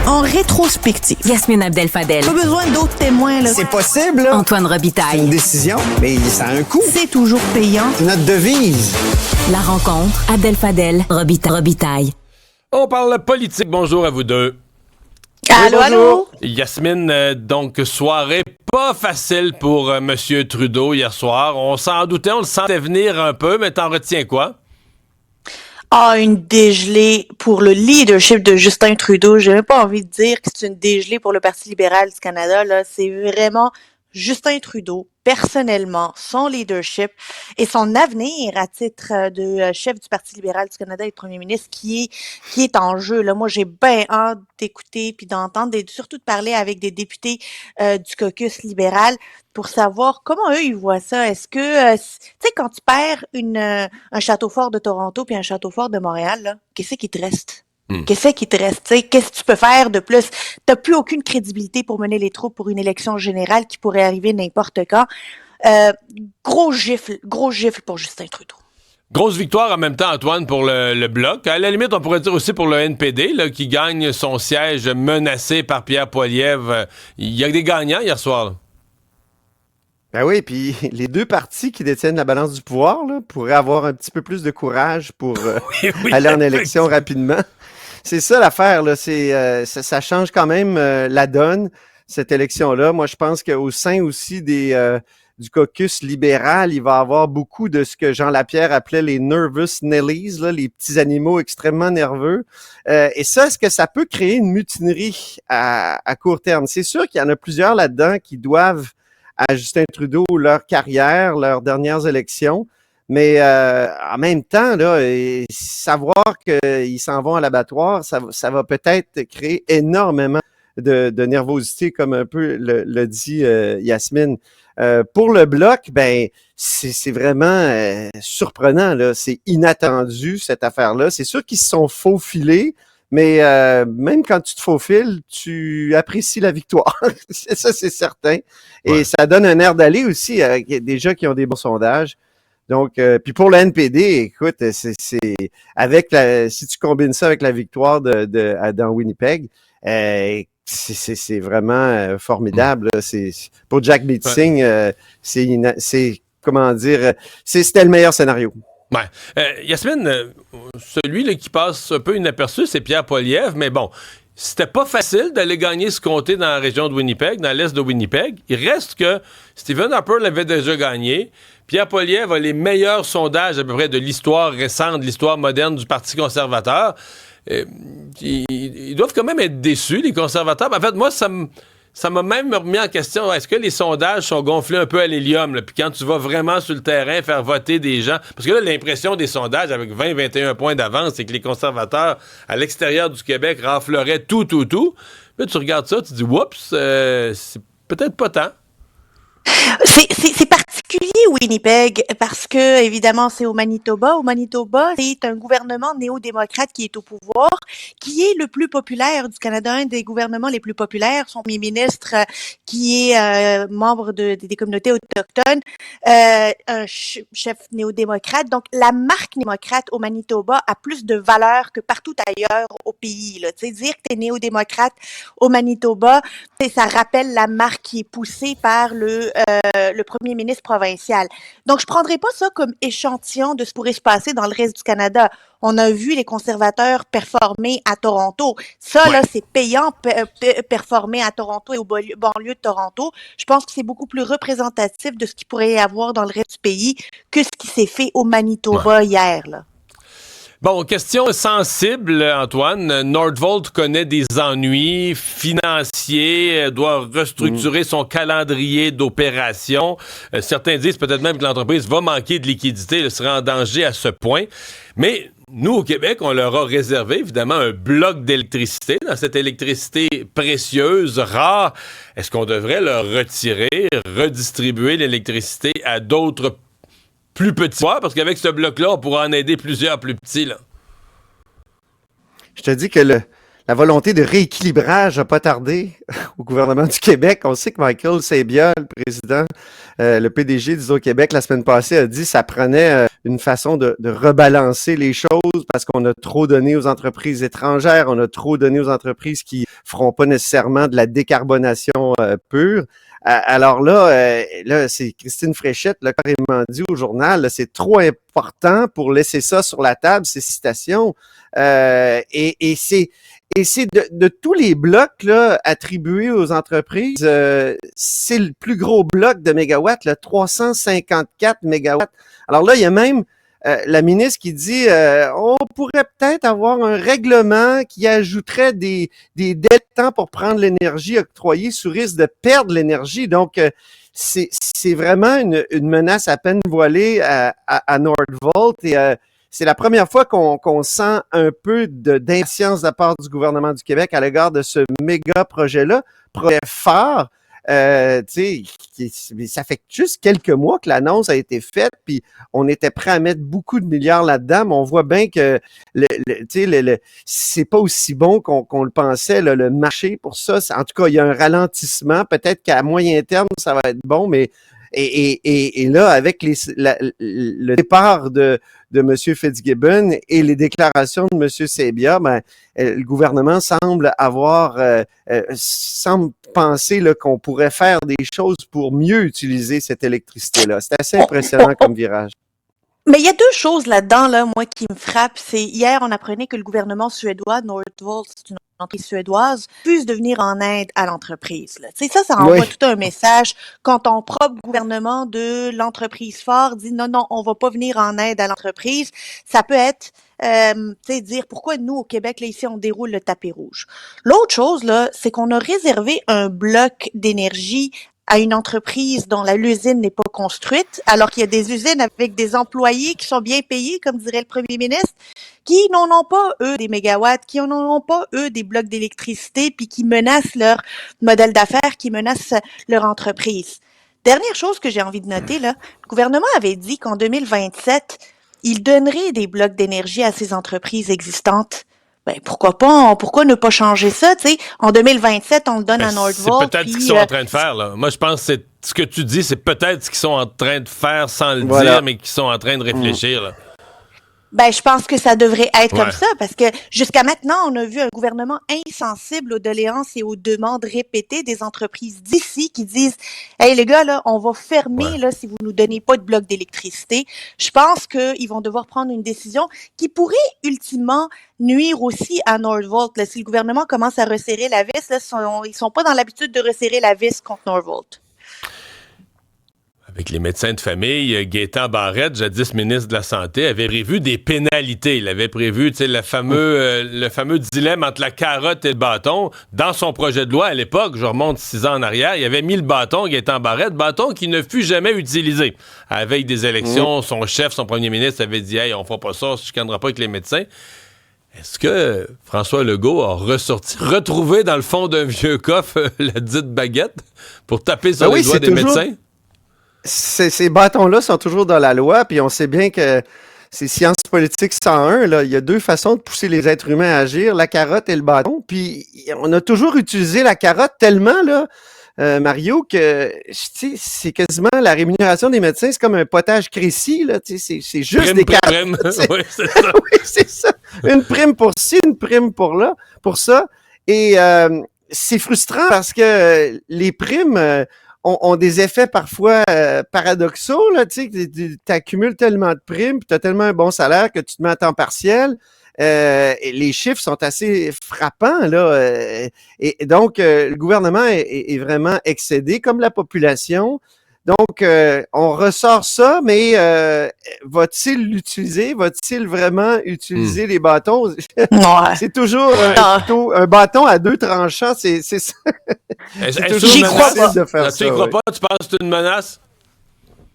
en rétrospective. Yasmine Abdel-Fadel. Pas besoin d'autres témoins, là. C'est possible, là. Antoine C'est Robitaille. une décision, mais ça a un coût. C'est toujours payant. C'est notre devise. La rencontre, Abdel-Fadel, Robitaille. On parle politique. Bonjour à vous deux. Allô, allô? Yasmine, donc soirée pas facile pour Monsieur Trudeau hier soir. On s'en doutait, on le sentait venir un peu, mais t'en retiens quoi? Ah, une dégelée pour le leadership de Justin Trudeau. J'ai même pas envie de dire que c'est une dégelée pour le Parti libéral du Canada, là. C'est vraiment Justin Trudeau, personnellement, son leadership et son avenir à titre de chef du Parti libéral du Canada et de premier ministre qui est en jeu, là. Moi, j'ai bien hâte d'écouter puis d'entendre, surtout de parler avec des députés du caucus libéral pour savoir comment eux, ils voient ça. Est-ce que, tu sais, quand tu perds un château fort de Toronto puis un château fort de Montréal, là, qu'est-ce qui te reste? Qu'est-ce qui te reste? T'sais, qu'est-ce que tu peux faire de plus? T'as plus aucune crédibilité pour mener les troupes pour une élection générale qui pourrait arriver n'importe quand. Gros gifle pour Justin Trudeau. Grosse victoire en même temps, Antoine, pour le Bloc. À la limite, on pourrait dire aussi pour le NPD, là, qui gagne son siège menacé par Pierre Poilievre. Il y a des gagnants hier soir, là. Ben oui, puis les deux partis qui détiennent la balance du pouvoir là, pourraient avoir un petit peu plus de courage pour aller en élection rapidement. C'est ça l'affaire, là. Ça change quand même la donne, cette élection-là. Moi, je pense qu'au sein aussi du caucus libéral, il va y avoir beaucoup de ce que Jean Lapierre appelait les nervous Nellies, là, les petits animaux extrêmement nerveux. Et ça, est-ce que ça peut créer une mutinerie à court terme? C'est sûr qu'il y en a plusieurs là-dedans qui doivent à Justin Trudeau leur carrière, leurs dernières élections. Mais en même temps, là, savoir qu'ils s'en vont à l'abattoir, ça va peut-être créer énormément de nervosité, comme un peu le dit Yasmine. Pour le Bloc, ben c'est vraiment surprenant, là. C'est inattendu, cette affaire-là. C'est sûr qu'ils se sont faufilés, mais même quand tu te faufiles, tu apprécies la victoire. Ça, c'est certain. Et ça donne un air d'aller aussi à des gens qui ont des bons sondages. Donc, puis pour le NPD, écoute, c'est si tu combines ça avec la victoire dans Winnipeg, c'est vraiment formidable. Là. Pour Jack Meeting, c'est comment dire, c'était le meilleur scénario. Ouais. Yasmine, celui là, qui passe un peu inaperçu, c'est Pierre Poilievre, mais bon, c'était pas facile d'aller gagner ce comté dans la région de Winnipeg, dans l'est de Winnipeg. Il reste que Stephen Harper l'avait déjà gagné. Pierre Poilievre a les meilleurs sondages à peu près de l'histoire récente, de l'histoire moderne du Parti conservateur. Ils doivent quand même être déçus, les conservateurs. En fait, moi, ça m'a même remis en question, est-ce que les sondages sont gonflés un peu à l'hélium, là? Puis quand tu vas vraiment sur le terrain faire voter des gens, parce que là, l'impression des sondages avec 20-21 points d'avance, c'est que les conservateurs à l'extérieur du Québec renfleraient tout. Là, tu regardes ça, tu dis, oups, c'est peut-être pas tant. C'est particulier, Winnipeg, parce que, évidemment, c'est au Manitoba. Au Manitoba, c'est un gouvernement néo-démocrate qui est au pouvoir, qui est le plus populaire du Canada, un des gouvernements les plus populaires. Son premier ministre, qui est membre des communautés autochtones, un chef néo-démocrate. Donc, la marque démocrate au Manitoba a plus de valeur que partout ailleurs au pays. Là. Tu sais, dire que tu es néo-démocrate au Manitoba, ça rappelle la marque qui est poussée par le premier ministre provincial. Donc, je prendrais pas ça comme échantillon de ce qui pourrait se passer dans le reste du Canada. On a vu les conservateurs performer à Toronto. Ça, là, c'est payant performer à Toronto et aux banlieues de Toronto. Je pense que c'est beaucoup plus représentatif de ce qu'il pourrait y avoir dans le reste du pays que ce qui s'est fait au Manitoba hier, là. Bon, question sensible, Antoine. Nordvolt connaît des ennuis financiers, doit restructurer son calendrier d'opération. Certains disent peut-être même que l'entreprise va manquer de liquidité, elle sera en danger à ce point. Mais nous, au Québec, on leur a réservé, évidemment, un bloc d'électricité. Dans cette électricité précieuse, rare, est-ce qu'on devrait leur retirer, redistribuer l'électricité à d'autres plus petits? Parce qu'avec ce bloc-là, on pourra en aider plusieurs plus petits, là. Je te dis que la volonté de rééquilibrage n'a pas tardé au gouvernement du Québec. On sait que Michael Sabia, le président, le PDG d'Hydro-Québec, la semaine passée, a dit que ça prenait une façon de rebalancer les choses parce qu'on a trop donné aux entreprises étrangères, on a trop donné aux entreprises qui feront pas nécessairement de la décarbonation pure. Alors là, c'est Christine Fréchette là, carrément dit au journal, là, c'est trop important pour laisser ça sur la table, ces citations. Et c'est de tous les blocs là, attribués aux entreprises, c'est le plus gros bloc de mégawatts, là, 354 mégawatts. Alors là, il y a même la ministre qui dit on pourrait peut-être avoir un règlement qui ajouterait des délais de temps pour prendre l'énergie octroyée sous risque de perdre l'énergie. Donc, c'est vraiment une menace à peine voilée à Nordvolt et c'est la première fois qu'on sent un peu d'impatience de la part du gouvernement du Québec à l'égard de ce méga projet-là, projet phare. Ça fait juste quelques mois que l'annonce a été faite, puis on était prêt à mettre beaucoup de milliards là-dedans, mais on voit bien que c'est pas aussi bon qu'on le pensait, là, le marché pour ça. En tout cas, il y a un ralentissement. Peut-être qu'à moyen terme, ça va être bon, mais et là, avec le départ de M. Fitzgibbon et les déclarations de M. Sabia, le gouvernement semble semble penser là, qu'on pourrait faire des choses pour mieux utiliser cette électricité-là. C'est assez impressionnant comme virage. Mais il y a deux choses là-dedans, là, moi, qui me frappent. C'est hier, on apprenait que le gouvernement suédois, Nordvolt, c'est une entreprise suédoise, refuse de venir en aide à l'entreprise. Là. Ça envoie tout un message quand ton propre gouvernement de l'entreprise phare dit non, on va pas venir en aide à l'entreprise. Ça peut être dire pourquoi nous, au Québec, là, ici, on déroule le tapis rouge. L'autre chose, là, c'est qu'on a réservé un bloc d'énergie à une entreprise dont l'usine n'est pas construite, alors qu'il y a des usines avec des employés qui sont bien payés, comme dirait le premier ministre, qui n'en ont pas, eux, des mégawatts, qui n'en ont pas, eux, des blocs d'électricité, puis qui menacent leur modèle d'affaires, qui menacent leur entreprise. Dernière chose que j'ai envie de noter, là, le gouvernement avait dit qu'en 2027, il donnerait des blocs d'énergie à ces entreprises existantes. Ben, pourquoi ne pas changer ça, tu sais? En 2027, on le donne à Nordvolt. C'est peut-être ce qu'ils sont en train de faire, là. Moi, je pense que ce que tu dis, c'est peut-être ce qu'ils sont en train de faire sans le dire, mais qu'ils sont en train de réfléchir, là. Ben, je pense que ça devrait être comme ça, parce que jusqu'à maintenant, on a vu un gouvernement insensible aux doléances et aux demandes répétées des entreprises d'ici qui disent « Hey, les gars, là, on va fermer là si vous nous donnez pas de bloc d'électricité. » Je pense qu'ils vont devoir prendre une décision qui pourrait ultimement nuire aussi à Nordvolt. Là, si le gouvernement commence à resserrer la vis, là, ils sont pas dans l'habitude de resserrer la vis contre Nordvolt. Avec les médecins de famille, Gaétan Barrette, jadis ministre de la Santé, avait prévu des pénalités. Il avait prévu le fameux dilemme entre la carotte et le bâton. Dans son projet de loi, à l'époque, je remonte 6 ans en arrière, il avait mis le bâton, Gaétan Barrette, bâton qui ne fut jamais utilisé. À la veille des élections, son chef, son premier ministre, avait dit « Hey, on fera pas ça, on se chicanera pas avec les médecins ». Est-ce que François Legault a retrouvé dans le fond d'un vieux coffre la dite baguette pour taper sur les doigts des médecins? Ces bâtons-là sont toujours dans la loi, puis on sait bien que c'est Sciences politiques 101, là, il y a 2 façons de pousser les êtres humains à agir, la carotte et le bâton, puis on a toujours utilisé la carotte tellement, là, Mario, que c'est quasiment la rémunération des médecins, c'est comme un potage Crécy, là, c'est juste des carottes. Oui, c'est ça. Oui, c'est ça. Une prime pour ci, une prime pour ça, et c'est frustrant parce que les primes ont des effets parfois paradoxaux, là, tu sais, t'accumules tellement de primes, puis t'as tellement un bon salaire que tu te mets à temps partiel. Et les chiffres sont assez frappants, là. Et donc, le gouvernement est vraiment excédé, comme la population. Donc, on ressort ça, mais va-t-il l'utiliser? Va-t-il vraiment utiliser les bâtons? C'est toujours un bâton à 2 tranchants, c'est ça. C'est toujours difficile de faire ça. Tu y crois pas? Tu penses que c'est une menace?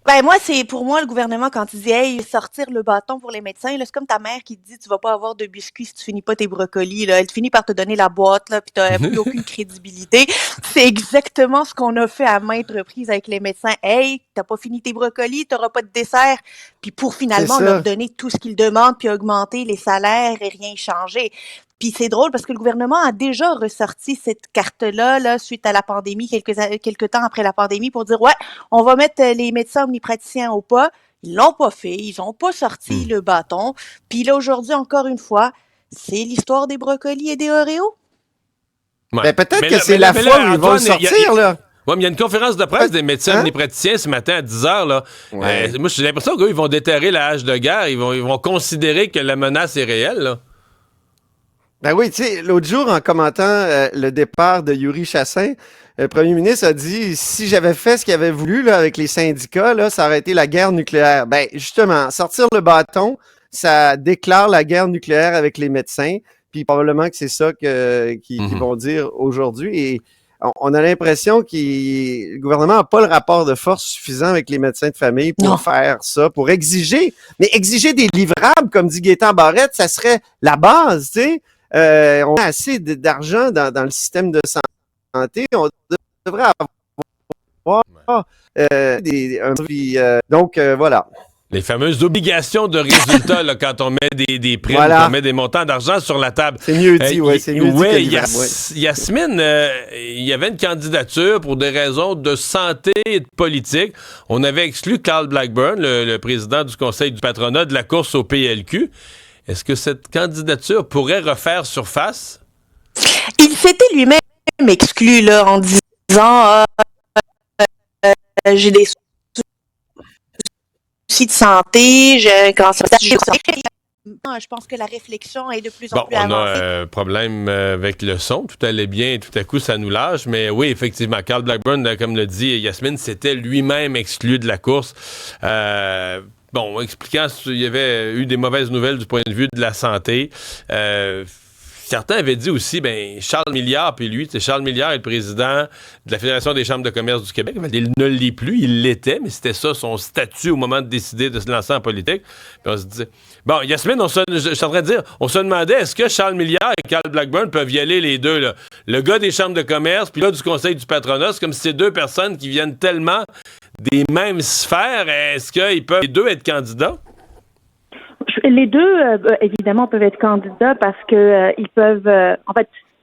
Ben pour moi, le gouvernement, quand il dit « Hey, sortir le bâton pour les médecins », là, c'est comme ta mère qui te dit « Tu vas pas avoir de biscuits si tu finis pas tes brocolis. » Là. Elle finit par te donner la boîte, là, puis t'as plus aucune crédibilité. C'est exactement ce qu'on a fait à maintes reprises avec les médecins. « Hey, t'as pas fini tes brocolis, t'auras pas de dessert. » Puis pour finalement leur donner tout ce qu'ils demandent, puis augmenter les salaires et rien changer. Puis c'est drôle parce que le gouvernement a déjà ressorti cette carte-là là, suite à la pandémie, quelques temps après la pandémie, pour dire ouais, on va mettre les médecins omnipraticiens au pas. Ils l'ont pas fait, ils ont pas sorti le bâton. Puis là aujourd'hui, encore une fois, c'est l'histoire des brocolis et des Oreos. Ouais. Ben, peut-être Mais que là- c'est mais la là, fois où ils vont le Antoine, sortir, là. Oui, mais il y a une conférence de presse des médecins omnipraticiens ce matin à 10h. Là. Ouais. Moi, j'ai l'impression qu'ils vont déterrer la hache de guerre. Ils vont considérer que la menace est réelle. Là. Ben oui, tu sais, l'autre jour, en commentant le départ de Yuri Chassin, le premier ministre a dit si j'avais fait ce qu'il avait voulu là, avec les syndicats, là, ça aurait été la guerre nucléaire. Ben justement, sortir le bâton, ça déclare la guerre nucléaire avec les médecins. Puis probablement que c'est ça qu'ils vont dire aujourd'hui. Et on a l'impression que le gouvernement n'a pas le rapport de force suffisant avec les médecins de famille pour faire ça, pour exiger. Mais exiger des livrables, comme dit Gaétan Barrette, ça serait la base, tu sais. On a assez d'argent dans le système de santé. On devrait avoir donc, voilà. Les fameuses obligations de résultats là, quand on met des primes, Voilà. on met des montants d'argent sur la table. C'est mieux dit, oui. C'est mieux dit que Yasmine, il y avait une candidature pour des raisons de santé et de politique. On avait exclu Carl Blackburn, le président du Conseil du patronat, de la course au PLQ. Est-ce que cette candidature pourrait refaire surface? Il s'était lui-même exclu là, en disant j'ai des soucis de santé, j'ai un cancer. Je pense que la réflexion est de plus en plus avancée. On a un problème avec le son. Tout allait bien et tout à coup, ça nous lâche. Mais oui, effectivement, Carl Blackburn, comme le dit Yasmine, s'était lui-même exclu de la course. Expliquant qu'il y avait eu des mauvaises nouvelles du point de vue de la santé. Certains avaient dit aussi, Charles Milliard, puis lui, Charles Milliard est le président de la Fédération des chambres de commerce du Québec. Il ne l'est plus, il l'était, mais c'était ça son statut au moment de décider de se lancer en politique. Puis on se disait... Bon, Yasmine, je suis en train de dire, on se demandait, est-ce que Charles Milliard et Carl Blackburn peuvent y aller les deux, là? Le gars des chambres de commerce, puis le gars du Conseil du patronat, c'est comme si c'est deux personnes qui viennent tellement des mêmes sphères. Est-ce qu'ils peuvent les deux être candidats? Les deux, évidemment, peuvent être candidats parce que ils peuvent,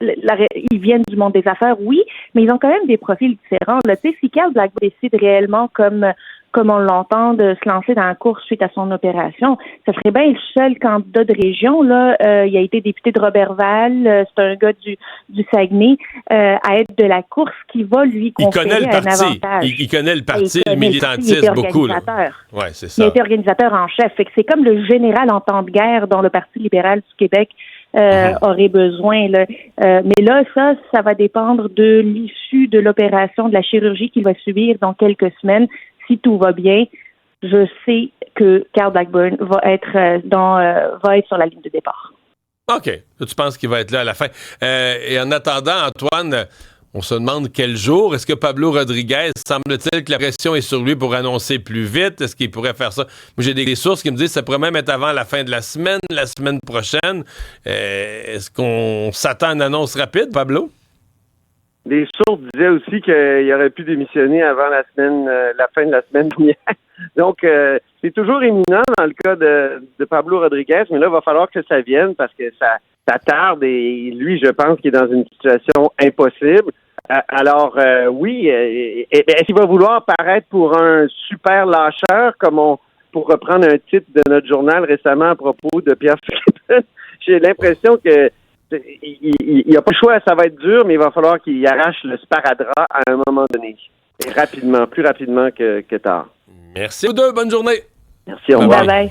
ils viennent du monde des affaires, oui, mais ils ont quand même des profils différents. Là, tu sais, si Carl Blackburn décide réellement comme on l'entend, de se lancer dans la course suite à son opération, ça serait bien le seul candidat de région. Là, il a été député de Robertval, c'est un gars du Saguenay, à être de la course qui va lui conférer un avantage. Il connaît le parti, le militantisme beaucoup. Là. Ouais, c'est ça. Il a été organisateur en chef. Fait que c'est comme le général en temps de guerre dont le Parti libéral du Québec aurait besoin. Là. Mais là, ça va dépendre de l'issue de l'opération, de la chirurgie qu'il va subir dans quelques semaines. Si tout va bien, je sais que Carl Blackburn va être sur la ligne de départ. OK. Tu penses qu'il va être là à la fin. Et en attendant, Antoine, on se demande quel jour. Est-ce que Pablo Rodriguez, semble-t-il que la pression est sur lui pour annoncer plus vite? Est-ce qu'il pourrait faire ça? Moi, j'ai des sources qui me disent que ça pourrait même être avant la fin de la semaine prochaine. Est-ce qu'on s'attend à une annonce rapide, Pablo? Des sources disaient aussi qu'il aurait pu démissionner avant la fin de la semaine dernière. Donc, c'est toujours imminent dans le cas de Pablo Rodriguez, mais là, il va falloir que ça vienne parce que ça tarde et lui, je pense qu'il est dans une situation impossible. Alors, oui, est-ce qu'il va vouloir paraître pour un super lâcheur, pour reprendre un titre de notre journal récemment à propos de Pierre Fitzgibbon? J'ai l'impression que il n'y a pas le choix, ça va être dur, mais il va falloir qu'il arrache le sparadrap à un moment donné. Et rapidement, plus rapidement que tard. Merci aux deux, bonne journée. Merci, au revoir. Bye bye.